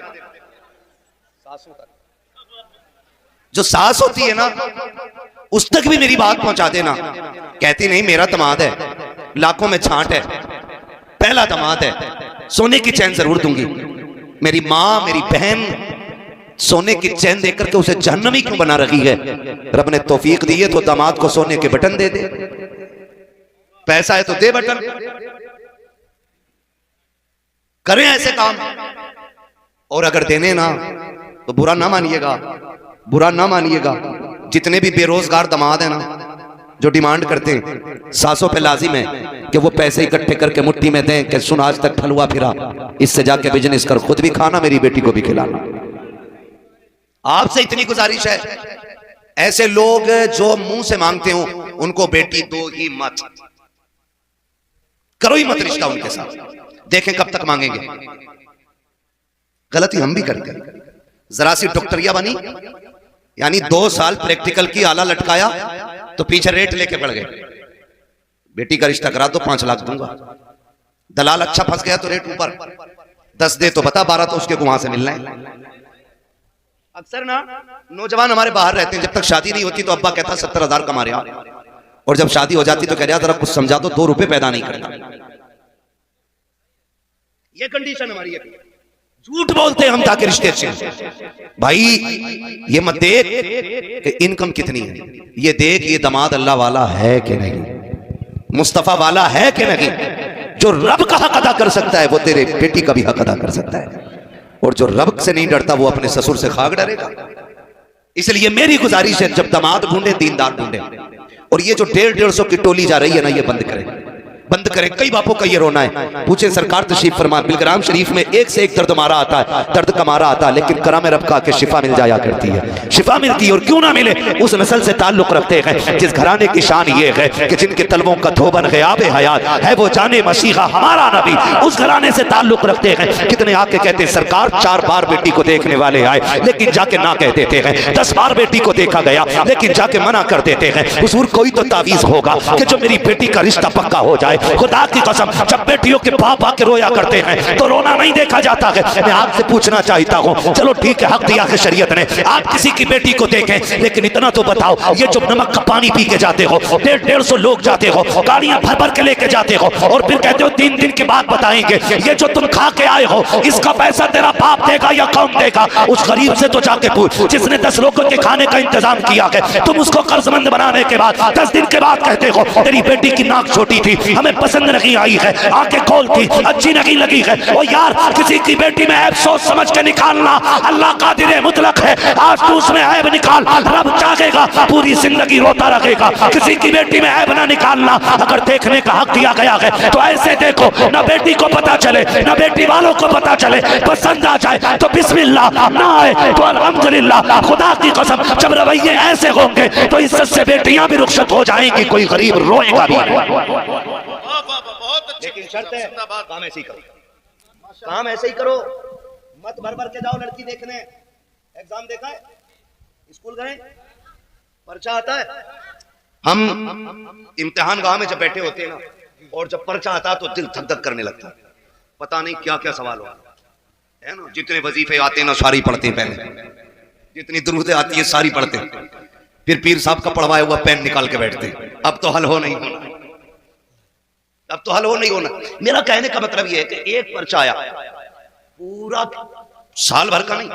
जो सास होती है ना उस तक भी मेरी बात पहुंचा देना। कहती नहीं मेरा दमाद है, लाखों में छांट है, पहला दमाद है, सोने की चैन जरूर दूंगी। मेरी माँ मेरी बहन सोने की चैन देकर के उसे जहन्नमी क्यों बना रही है? रब ने तौफीक दी है तो दामाद को सोने के बटन दे दे, पैसा है तो दे बटन, करें ऐसे काम। और अगर देने ना तो बुरा ना मानिएगा, बुरा ना मानिएगा। जितने भी बेरोजगार दामाद है ना जो डिमांड करते हैं, सासों पे लाजिम है कि वो पैसे इकट्ठे करके मुट्ठी में दें कि सुन आज तक फलुआ फिरा, इससे जाके बिजनेस कर, खुद भी खाना मेरी बेटी को भी खिलाना। आपसे इतनी गुजारिश है, ऐसे लोग जो मुंह से मांगते हो उनको बेटी दो ही मत, करो ही मत रिश्ता उनके साथ, देखें कब तक मांगेंगे। गलती हम भी करते हैं। जरा सी डॉक्टरिया बनी, यानी 2 साल प्रैक्टिकल की, आला लटकाया तो पीछे रेट लेके पड़ गए। बेटी का रिश्ता करा तो 5 लाख दूंगा, दलाल अच्छा फंस गया तो रेट ऊपर, 10 दे तो बता, 12 तो उसके वहां से मिलना है। अक्सर ना नौजवान हमारे बाहर रहते हैं, जब तक शादी नहीं होती तो अब्बा कहता 70,000 कमा रहे हैं, और जब शादी हो जाती तो कह रहा जरा कुछ समझा दो, 2 रुपए पैदा नहीं करता। ये कंडीशन हमारी है। झूठ बोलते हैं हम ताकि रिश्ते अच्छे हैं। भाई ये मत देख कि इनकम कितनी है, ये देख ये दमाद अल्लाह वाला है कि नहीं, मुस्तफा वाला है कि नहीं। जो रब का हक अदा कर सकता है वो तेरे बेटी का भी हक अदा कर सकता है, और जो रब से नहीं डरता वो अपने ससुर से खाक डरेगा। इसलिए मेरी गुजारिश है, जब दमाद ढूंढे दीनदार ढूंढे, और ये जो 150 की टोली जा रही है ना, ये बंद करें, बंद करें। कई बापों का ये रोना है। पूछे सरकार तशरीफ फरमा, बिलग्राम शरीफ में एक से एक दर्द मारा आता है, दर्द का मारा आता है, लेकिन करम रब का के शिफा मिल जाया करती है, शिफा मिलती है। और क्यों ना मिले, उस नस्ल से ताल्लुक रखते हैं जिस घराने की शान ये है कि जिनके तलवों का धोबन ग़याब हयात है, वो जाने मसीहा हमारा नबी, उस घराने से ताल्लुक रखते हैं। कितने आके कहते हैं सरकार 4 बार बेटी को देखने वाले आए लेकिन जाके ना कह देते हैं, 10 बार बेटी को देखा गया लेकिन जाके मना कर देते हैं। हुजूर कोई तो तावीज होगा कि जो मेरी बेटी का रिश्ता पक्का हो जाए। खुदा की कसम, जब बेटियों के बाप आके रोया करते हैं तो रोना नहीं देखा जाता है। मैं आपसे पूछना चाहता हूँ, चलो ठीक है हक दिया है शरीयत ने, आप किसी की बेटी को देखें, लेकिन इतना तो बताओ, ये जो नमक का पानी पी के जाते हो, 150 लोग जाते हो, गाड़ियां भर भर के लेके जाते हो, और फिर कहते हो 3 दिन के बाद बताएंगे, ये जो तुम खा के आए हो इसका पैसा तेरा बाप देगा या कौन देगा? उस गरीब से तो जाके पूछ जिसने 10 लोगों के खाने का इंतजाम किया है। तुम उसको कर्जमंद बनाने के बाद 10 दिन के बाद कहते हो तेरी बेटी की नाक छोटी थी, हमें हमें पसंद नहीं आई है, आंखें खोलती अच्छी नहीं लगी है। ओ यार, किसी की बेटी में ऐब सोच समझ के निकालना, अल्लाह कादिर मुतलक है। आज तू उसमें ऐब निकाल, रब चाहेगा पूरी जिंदगी रोता रखेगा। किसी की बेटी में ऐब ना निकालना। अगर देखने का हक दिया गया है तो ऐसे देखो, ना बेटी को पता चले ना बेटी वालों को पता चले। पसंद आ जाए तो बिस्मिल्लाह, ना आए तो अल्हम्दुलिल्लाह। खुदा की कसम, जब रवैये ऐसे होंगे तो इज्जत से बेटियां भी रुखसत हो जाएंगी, कोई गरीब रोएगा भी। लेकिन शर्त है, काम ऐसे ही करो, काम ऐसे ही करो, मत भर भर के जाओ लड़की देखने। एग्जाम देखा है, स्कूल गए, पर्चा आता है। हम इम्तिहान गाह में जब बैठे होते हैं ना, और जब पर्चा आता है तो दिल धक धक करने लगता है। पता नहीं क्या क्या सवाल हुआ है ना। जितने वजीफे आते हैं ना सारी पढ़ते हैं पहले, जितनी दुरूदें आती है सारी पढ़ते हैं, फिर पीर साहब का पढ़वाया हुआ पेन निकाल के बैठते हैं। अब तो हल हो नहीं होना, अब तो हल हो नहीं होना। मेरा कहने का मतलब यह है कि एक पर्चा आया, पूरा साल भर का नहीं,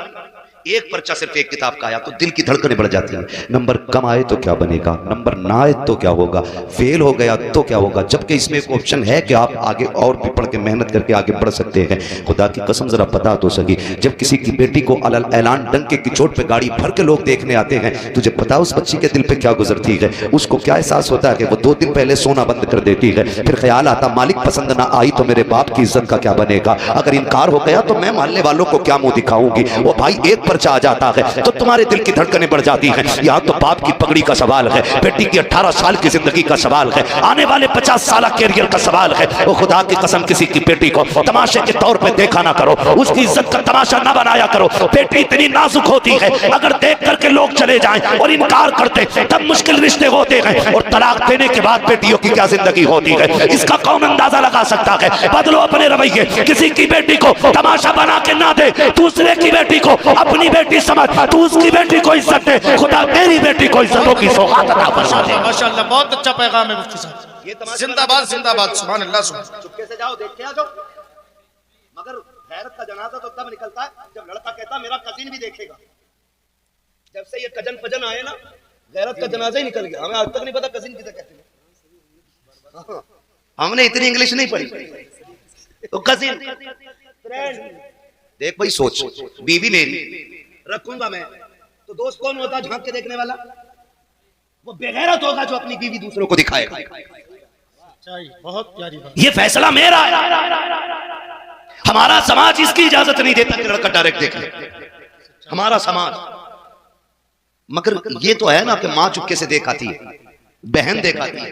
एक पर्चा सिर्फ एक किताब का आया तो दिल की धड़कनें बढ़ जाती हैं। नंबर कम आए तो क्या बनेगा, नंबर ना आए तो क्या होगा, फेल हो गया तो क्या होगा। जबकि इसमें एक ऑप्शन है कि आप आगे और भी पढ़ के मेहनत करके आगे बढ़ सकते हैं। खुदा की कसम जरा बता तो सकी, जब किसी की बेटी को अलल ऐलान डंके की चोट पे गाड़ी भर के लोग देखने आते हैं, तुझे पता उस बच्ची के दिल पे क्या गुजरती है। उसको क्या एहसास होता है कि वो 2 दिन पहले सोना बंद कर देती है। फिर ख्याल आता, मालिक पसंद ना आई तो मेरे बाप की इज्जत का क्या बनेगा। अगर इनकार हो गया तो मैं मोहल्ले वालों को क्या मुंह दिखाऊंगी। वो भाई एक पर्चा आ जाता है तो तुम्हारे दिल की धड़कनें बढ़ जाती हैं। यहाँ तो बाप की पगड़ी का सवाल है, बेटी की 18 साल की जिंदगी का सवाल है, आने वाले 50 साल कैरियर का सवाल है। वो खुदा की कसम, किसी की बेटी को तमाशे के तौर पे देखा ना करो, उसकी इज्जत का तमाशा ना बनाया करो। बेटी इतनी नाजुक होती है, अगर देख करके लोग चले जाएं और इनकार करते तब मुश्किल रिश्ते होते हैं। और तलाक देने के बाद बेटियों की क्या जिंदगी होती है, इसका कौन अंदाजा लगा सकता है। बदलो अपने रवैये, किसी की बेटी को तमाशा बना के ना दे, दूसरे की बेटी को अपनी बेटी समझ, तू उसकी बेटी को इज्जत दे। खुदा तेरी बेटी को इज्जतों की सौगात अता फरमा दे। माशाअल्लाह, बहुत अच्छा पैगाम है मुफ्ती साहब। ये तमाशा जिंदाबाद जिंदाबाद, सुभान अल्लाह। चुपके से जाओ, देख के आ जाओ। मगर गैरत का जनाजा तो तब निकलता है जब लड़का कहता मेरा कजिन भी देखेगा। जब से ये कजन पजन आए ना, गैरत का जनाजा ही निकल गया। हमें आज तक नहीं पता कजिन किसे कहते हैं। हमने इतनी इंग्लिश नहीं पढ़ी, तो कजिन, फ्रेंड। देख भाई, सोच, बीवी मेरी रखूंगा मैं तो दोस्त कौन होता झांक के देखने वाला? वो बेगैरत होगा जो अपनी बीवी दूसरों को दिखाएगा। बहुत प्यारी बात। ये फैसला मेरा है। हमारा समाज इसकी इजाजत नहीं देता कि लड़का डायरेक्ट देख ले, हमारा समाज। मगर ये तो है ना कि माँ चुपके से देख आती है, बहन देख आती है,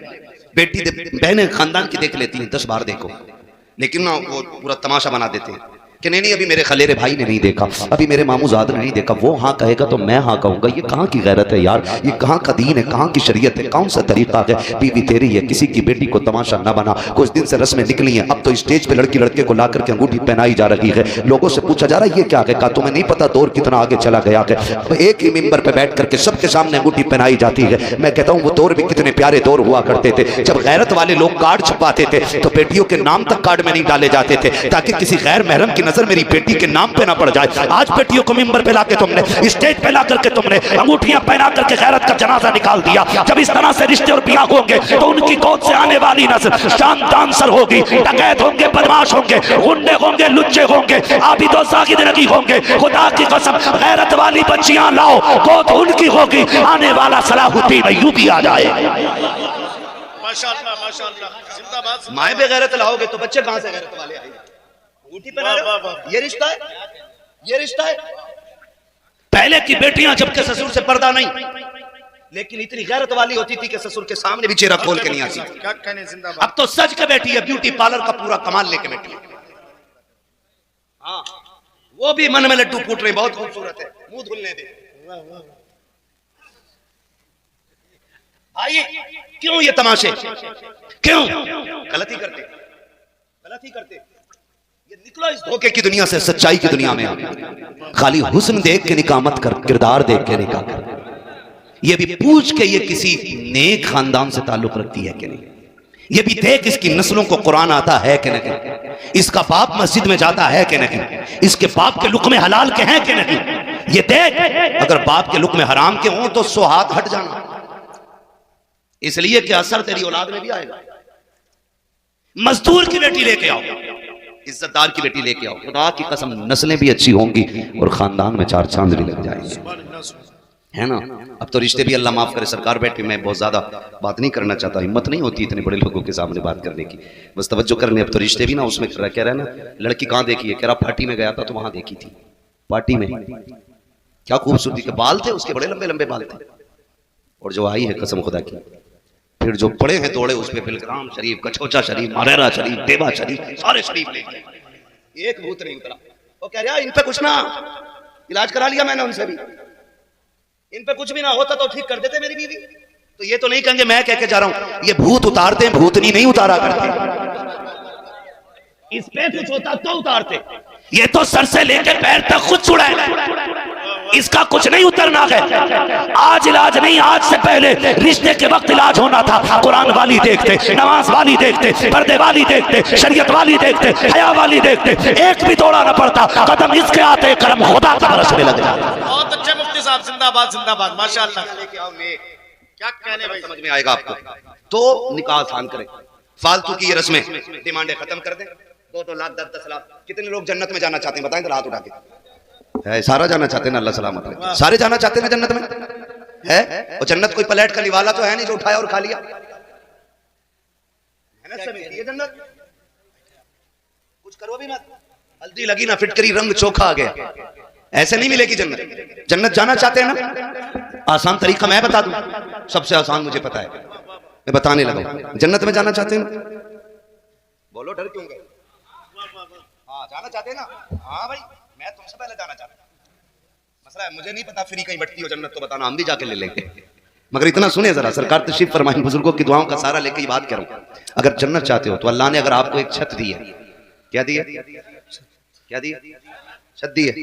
बेटी बहनें खानदान की देख लेती हैं 10 बार देखो, लेकिन ना वो पूरा तमाशा बना देते हैं कि नहीं अभी मेरे खलेरे भाई ने नहीं देखा, अभी मेरे मामूजाद ने नहीं देखा। वो हाँ कहेगा तो मैं हाँ कहूंगा। ये कहाँ की गैरत है यार, ये कहाँ का दीन है, कहाँ की शरीयत है, कौन सा तरीका है। बीवी तेरी है, किसी की बेटी को तमाशा ना बना। कुछ दिन से रस्में निकली हैं, अब तो स्टेज पे लड़की लड़के को ला करके अंगूठी पहनाई जा रही है। लोगों से पूछा जा रहा है ये क्या है, कहा तुम्हें नहीं पता दौर कितना आगे चला गया है। अब एक ही मिंबर पे बैठ करके सबके सामने अंगूठी पहनाई जाती है। मैं कहता हूँ वो दौर भी कितने प्यारे दौर हुआ करते थे, जब गैरत वाले लोग कार्ड छपाते थे तो बेटियों के नाम तक कार्ड में नहीं डाले जाते थे, ताकि किसी गैर महरम की नजर मेरी बेटी के नाम पे ना पड़ जाए। आज बेटियों को मिंबर पे लाके तुमने, स्टेज पे ला करके तुमने अंगूठियां पहना करके गैरत का जनाजा निकाल दिया। जब इस तरह से रिश्ते और ब्याह होंगे तो उनकी गोद से आने वाली नस्ल शानदान सर होगी, डकैत होंगे, बदमाश होंगे, गुंडे होंगे, लुच्चे होंगे, आबिदो साकिद नगी होंगे। खुदा की कसम, गैरत वाली बच्चियां लाओ, गोद उनकी होगी, आने वाला सलाहुद्दीन अय्यूबी आ जाए। माशाअल्लाह माशाअल्लाह, जिंदाबाद। माए बेगैरत लाओगे तो बच्चे कहां से गैरत वाले आएंगे? अंगूठी पहना रहे हो, ये रिश्ता है, ये रिश्ता है। पहले की बेटियां जबकि ससुर से पर्दा नहीं, लेकिन इतनी गैरत वाली होती थी कि ससुर के सामने भी चेहरा खोल के नहीं आती। क्या कहने, जिंदाबाद। अब तो सच के बैठी है, ब्यूटी पार्लर का पूरा कमाल लेके बैठी है। हाँ, वो भी मन में लड्डू फूट रहे, बहुत खूबसूरत है, मुंह धुलने दे। आइए, क्यों ये तमाशे, क्यों गलती करते, गलती करते। ये निकलो इस धोखे की दुनिया से, सच्चाई की दुनिया में आ। खाली हुस्न देख के निकाह मत कर, किरदार देख के निकाह कर। ये भी पूछ के ये किसी नेक खानदान से ताल्लुक रखती है कि नहीं, ये भी देख इसकी नस्लों को कुरान आता है कि नहीं, इसका बाप मस्जिद में जाता है कि नहीं, इसके बाप के लुक़्मे हलाल के हैं कि नहीं, ये देख। अगर बाप के लुक़्मे हराम के हों तो 100 हाथ हट जाना, इसलिए कि असर तेरी औलाद में भी आएगा। मजदूर की बेटी लेके आओ, इज्जतदार की बेटी लेके आओ, खुदा की कसम नस्लें भी अच्छी होंगी और खानदान में चार चांद भी लग जाएंगे, है ना। अब तो रिश्ते भी अल्लाह माफ करे, सरकार बैठे, मैं बहुत ज्यादा बात नहीं करना चाहता, हिम्मत नहीं होती इतने बड़े लोगों के सामने बात करने की, बस तवज्जो करने। अब तो रिश्ते भी ना उसमें कर रहा, कह रहा है ना लड़की कहाँ देखी है, कह रहा पार्टी में गया था तो वहां देखी थी, पार्टी में क्या खूबसूरती के बाल थे उसके, बड़े लंबे लंबे बाल थे, और जो आई है कसम खुदा की, फिर जो पड़े हैं दौड़े उस पे बिलग्राम शरीफ, कछोचा शरीफ, मारेरा शरीफ, देवा शरीफ, सारे शरीफ ले गए, एक भूत नहीं उतरा। वो कह रहा इन पे कुछ ना, इलाज करा लिया मैंने उनसे भी, इन पे कुछ भी ना होता तो ठीक कर देते मेरी बीवी। तो ये तो नहीं कहेंगे मैं कह के जा रहा हूं, ये भूत उतारते हैं, भूतनी नहीं उतारा करते। इस पे कुछ होता तो उतारते, ये तो सर से लेकर पैर तक खुद छुड़ाए, इसका कुछ नहीं उतरना है। आज इलाज नहीं, आज से पहले रिश्ते के वक्त इलाज होना था। कुरान वाली देखते, नमाज वाली देखते, पर्दे वाली देखते, शरीयत वाली देखते, हया वाली देखते, एक भी दौड़ा न पड़ता, कदम इसके आते करम खुदा का बरसने लग जाता। बहुत अच्छे मुफ्ती साहब, जिंदाबाद जिंदाबाद, माशाअल्लाह। लेके आओ नेक, क्या कहने भाई, समझ में आएगा आपको। तो निकाह आसान करें, फालतू की ये रस्में डिमांडें खत्म कर दें। 2-2 लाख 10-10 लाख, कितने लोग जन्नत में जाना चाहते हैं बताएं तो हाथ उठा के। है सारा जाना चाहते हैं ना, अल्लाह सलामत रखे, सारे जाना चाहते हैं ना जन्नत में, है। और जन्नत कोई प्लेट का निवाला तो है नहीं जो उठाया और खा लिया, है ना। सब ये जन्नत कुछ करो भी मत, हल्दी लगी ना फिटकरी रंग चोखा आ गया, ऐसे नहीं मिलेगी जन्नत। जन्नत जाना चाहते हैं ना, आसान तरीका मैं बता दूं, सबसे आसान मुझे पता है, मैं बताने लगा। जन्नत में जाना चाहते हैं ना, बोलो डर क्यों गए। हाँ जाना चाहते हैं ना, हाँ भाई मैं तुमसे पहले जाना चाहता हूं, मसला है मुझे नहीं पता फ्री कहीं बटती हो जन्नत तो बताना, हम भी जाके ले लेंगे। मगर इतना सुने जरा, सरकार तशरीफ फरमाई, बुजुर्गों की दुआओं का सहारा लेके ये बात करूं, अगर जन्नत चाहते हो तो अल्लाह ने अगर आपको एक छत दी है, क्या दी है, क्या दी है, छत दी है,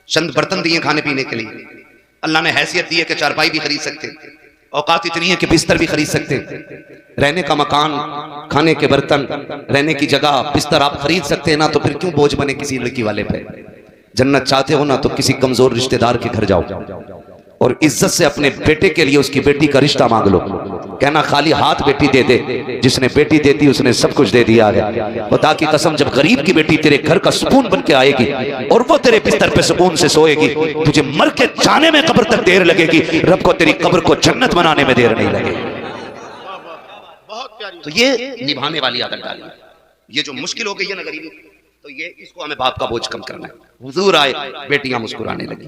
चंद बर्तन दिए खाने पीने के लिए, अल्लाह ने हैसियत दी है कि चारपाई भी खरीद सकते, औकात इतनी है कि बिस्तर भी खरीद सकते, रहने का मकान, खाने के बर्तन, रहने की जगह, बिस्तर आप खरीद सकते हैं ना, तो फिर क्यों बोझ बने किसी लड़की वाले पे। जन्नत चाहते हो ना तो किसी कमजोर रिश्तेदार के घर जाओ और इज्जत से अपने बेटे के लिए उसकी बेटी का रिश्ता मांग लो, कहना खाली हाथ बेटी दे दे, जिसने बेटी दे दी उसने सब कुछ दे दिया है। खुदा की कसम जब गरीब की बेटी तेरे घर का सुकून बन के आएगी और वो तेरे बिस्तर पे सुकून से सोएगी, तुझे मर के जाने में कब्र तक देर लगेगी, रब को तेरी कब्र को जन्नत बनाने में देर नहीं लगेगी। तो ये निभाने वाली आदत डाली, ये जो मुश्किल हो गई है ना गरीबी, तो ये इसको हमें बाप का बोझ कम करना है। हुजूर आए बेटियां मुस्कुराने लगी,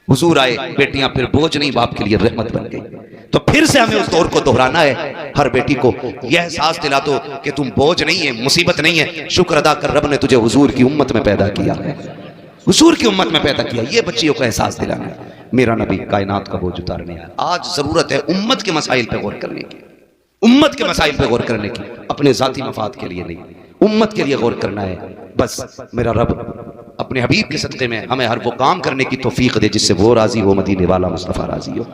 हुजूर आए बेटियां फिर बोझ नहीं बाप के लिए रहमत बन गई। तो फिर से हमें उस दौर को दोहराना है, हर बेटी को यह एहसास दिला दो कि तुम बोझ नहीं है, मुसीबत नहीं है, शुक्र अदा कर रब ने तुझे हुजूर की उम्मत में पैदा किया है, हुजूर की उम्मत में पैदा किया। ये बच्चियों को एहसास दिलाना है, मेरा नबी कायनात का बोझ उतारने आया। आज जरूरत है उम्मत के मसाइल पे गौर करने की, उम्मत के मसाइल पे गौर करने की, अपने जाती मफाद के लिए नहीं, उम्मत के लिए गौर करना है। बस मेरा रब अपने हबीब के सदक़े में हमें हर वो काम करने की तौफीक दे जिससे वो राजी हो, मदीने वाला मुस्तफ़ा राजी हो,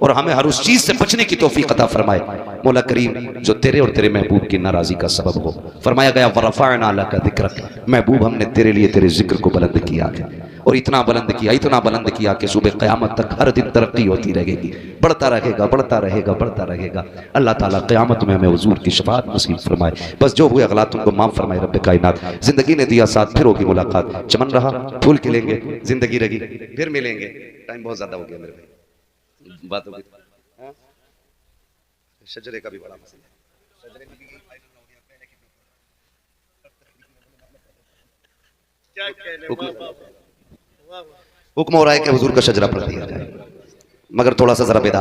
और हमें हर उस चीज से बचने की तौफीक अता फरमाए मौला करीम जो तेरे और तेरे महबूब की नाराजी का सबब हो। फरमाया गया वरफ़अना लका ज़िक्रक, महबूब हमने तेरे लिए तेरे जिक्र को बुलंद किया है, और इतना बुलंद किया, इतना बुलंद किया कि सुबह क़यामत तक हर दिन तरक्की होती रहेगी, बढ़ता रहेगा, बढ़ता रहेगा, बढ़ता रहेगा। अल्लाह ताला क़यामत में हमें हुजूर की शफ़ाअत नसीब फरमाए। बस जो हुए अगलातों को माफ़ फरमाए रब्बे कायनात। जिंदगी ने दिया साथ, फिर होगी मुलाकात, चमन रहा फूल खिलेंगे, जिंदगी रही फिर मिलेंगे। टाइम बहुत ज्यादा हो गया मेरे भाई, बात हो गई। शजरे का भी बड़ा मसला है, हुक्म हो रहा है कि हुजूर का शजरा पढ़ दिया जाए, मगर थोड़ा सा जरा बेदार